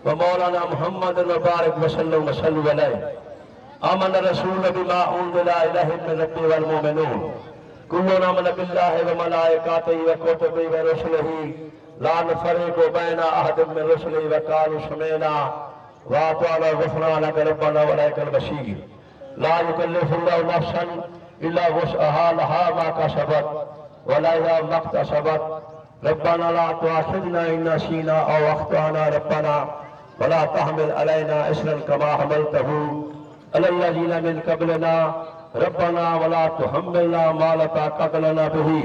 व मौलाना मुहम्मद मुबारक वसल्लम वसल्लु अलैहि। आमन रसूल बिमा उनज़िला इलैहि मिन रब्बिहि वल मुमिनून कुल्लुन आमन बिल्लाहि व मलाइकातिहि व कुतुबिहि व रुसुलिहि ला नुफ़र्रिक़ु बैना अहदिन मिन रुसुलिहि व क़ालू समिअना व अतअना गुफ़रानक रब्बना व इलैकल मसीर। ला युकल्लिफ़ुल्लाहु नफ़्सन इल्ला वुस्अहा लहा मा कसबत व लहा मा इक्तसबत। रब्बना ला तुआखिज़ना इन नसीना औ अख़्तअना रब्बना व ला तहमिल अलैना इस्रन कमा हमलतहु अलल लज़ीना मिन क़ब्लिना रब्बना व ला तुहम्मिलना मा ला ताक़त लना बिही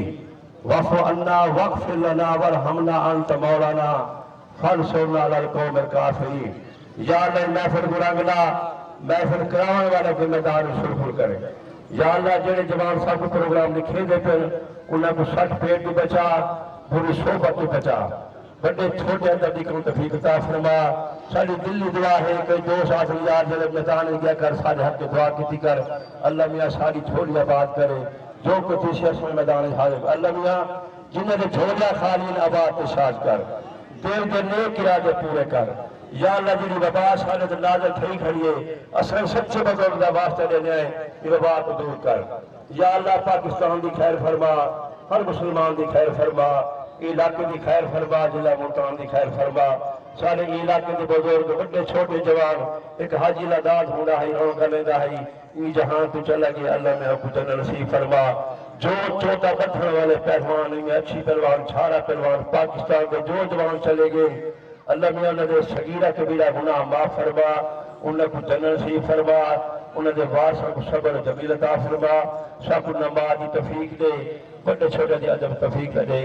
वफ़ु अन्ना वग़फ़िर लना वरहमना अंत मौलाना फ़ंसुरना अलल क़ौमिल काफ़िरीन। या अल्लाह महफ़िल गुरांगला महफ़िल कराने वाले जिम्मेदार शुरू करे। या अल्लाह जेड़े जवान सब प्रोग्राम लिखे दे पे उन्हें को सच पेट भी बचा बुरी सोबत भी बचा बड़े छोटे अंदर को तफीक अता फरमा। साडी दिली दुआ है कोई दोस्त आखिरी यार जब मैदान गया कर सारे हक दुआ की कर अल्लाह मियाँ सारी झोलियां आबाद करे जो कुछ इस मैदान हाजिर अल्लाह मियाँ जिन्हें झोलियां खाली आबाद शाज कर दिल के नेक इरादे पूरे कर। या अल्लाह जी वबा सारे नाजल थई खड़ी है असल सच्चे बुजुर्ग का वास्ते देने आए ये वबा को दूर कर। या अल्लाह पाकिस्तान की खैर फरमा हर मुसलमान की खैर फरमा इलाके की खैर फरमा जिला मुल्तान की खैर फरमा सारे इलाके के बुजुर्ग बड़े छोटे जवान एक हाजी लादात होना है रौनक लेंदा है ई जहां तू चला गया अल्लाह में आपको जन्नत नसीब फरमा। जो चौथा बत्थन वाले पहलवान में अच्छी पहलवान छाड़ा पहलवान पाकिस्तान के जो जवान चले गए अल्लाह मियां उन्हें सगीरा कबीरा गुनाह माफ फरमा उन्हें को जन्नत नसीब फरमा उन्हें वारसा को सब्र जमील अता फरमा सब नमाज की तौफीक दे बड़े छोटे दी अदब तौफीक दे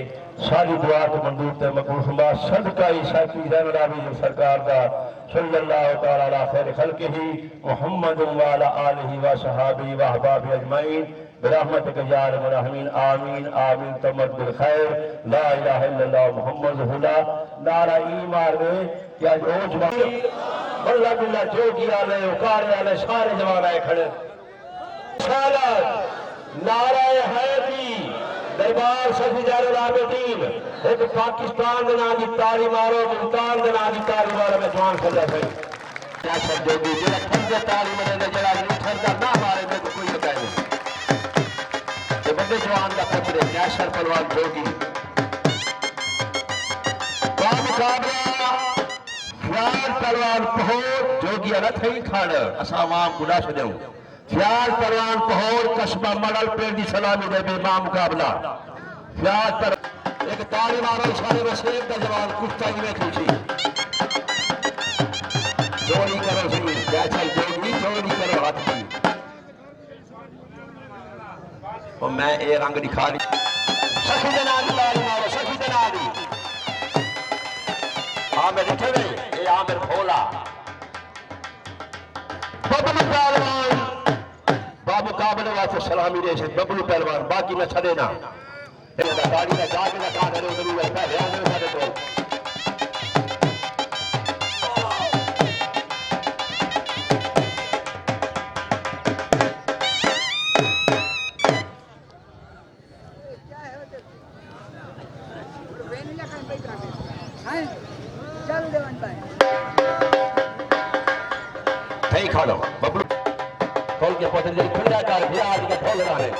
सारी दुआ तो मंजूर ते मकबूल फरमा। सदका ईसा की ज़ैन सरकार दा सल्लल्लाहु तआला अला खैर खल्क़िही मुहम्मद व अला आलिहि व सहाबी व अहबाबी अजमईन बिरहमतिक या अरहमर राहिमीन आमीन आमीन तमद बिल खैर ला इलाहा इल्लल्लाह मुहम्मद हुदा नारा ईमान में कि आज ओ जवान अल्लाह बिल्ला जोगी वाले उकारे वाले सारे जवान आए खड़े नारा हैदरी दरबार सफी जारुल आबिदीन एक पाकिस्तान के नाम की तारी मारो मुल्तान के नाम की तारी मारो में जवान खड़ा सही क्या शब्द जोगी जेड़ा खंडे तारी मने जेड़ा नहीं खंडा ना मारे में कोई बताए नहीं ये बड़े जवान का पुत्र है शर पहलवान जोगी बा मुकाबला फ्याल पहलवान पहोर जोगी न थई खाड़ असा आवाम गुड़ा छदऊ फ्याल पहलवान पहोर कस्बा मडल पेड़ की सलामी दे बे मां मुकाबला फ्याल पर एक ताली मारो सारे वसेब का जवान कुत्ता ही में खुशी जोड़ी करो सही जैसा जोड़ी जोड़ी करो हाथ की और मैं ये रंग दिखा दी सखी जना दी ताली मारो सखी जना दी आमिर इठवे ये आमिर भोला बबलू पहलवान बाबू काबले वास्ते सलामी दे से बबलू पहलवान बाकी मैं छड़े ना गाड़ी का जाके ना खा करे उधर ही पहले आने सारे तो नहीं खा लो बबलू खोल के पौधे ले ठंडा कर दिया आज का खोल रहा है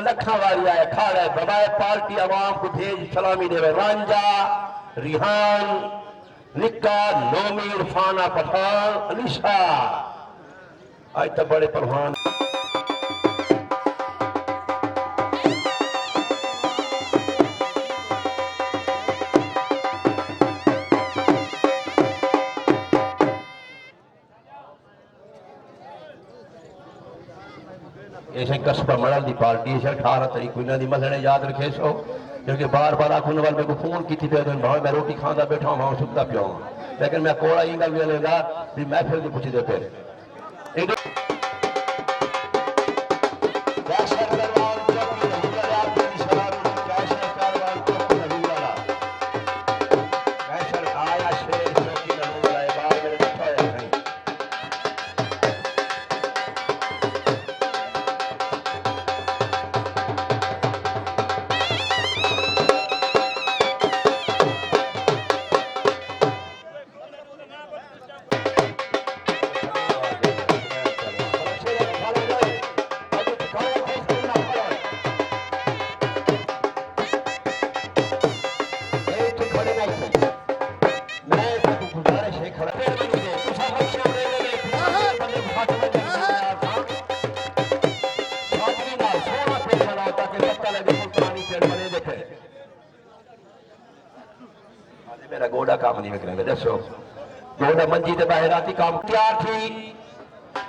लखा वाली आया खाड़ा बबाए पार्टी आवाम को भेज सलामी देवे रांझा रिहान निक्का नोमी इरफाना पठान अलीशा आज तो बड़े पहलवान ऐसे कस्बा मड़ल की पार्टी है 18 तारीख को इन्होंने मसले याद रखे सो क्योंकि बार बार आखुन वाल मेरे को फोन की थी भाव मैं रोटी खादा बैठा हूँ सुता पिया हूँ लेकिन मैं कोड़ा ही गल लेगा भी महफिल की पूछी दे पे आया काम नहीं विकरेंगे दसो जो मंजी के बाहर आती काम तैयार थी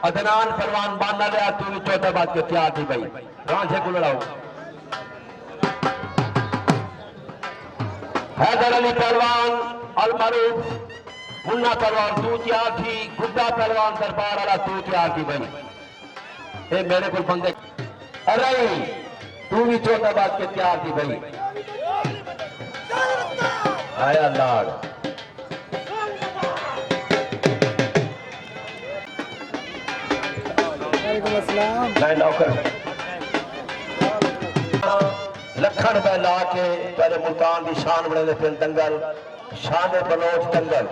अदनान परवान बांधना लिया तू भी चौथा बात के तैयार थी भाई कहां से गुलड़ाओ हैदर अली पहलवान अलमरूफ मुन्ना पहलवान तू तैयार थी गुड्डा पहलवान दरबार वाला तू तैयार थी भाई ए मेरे को बंदे अरे तू भी चौथा बात के तैयार थी भाई आया लाड लखन रुपए ला के पहले मुल्तान की शान बने फिर दंगल शान बलोच दंगल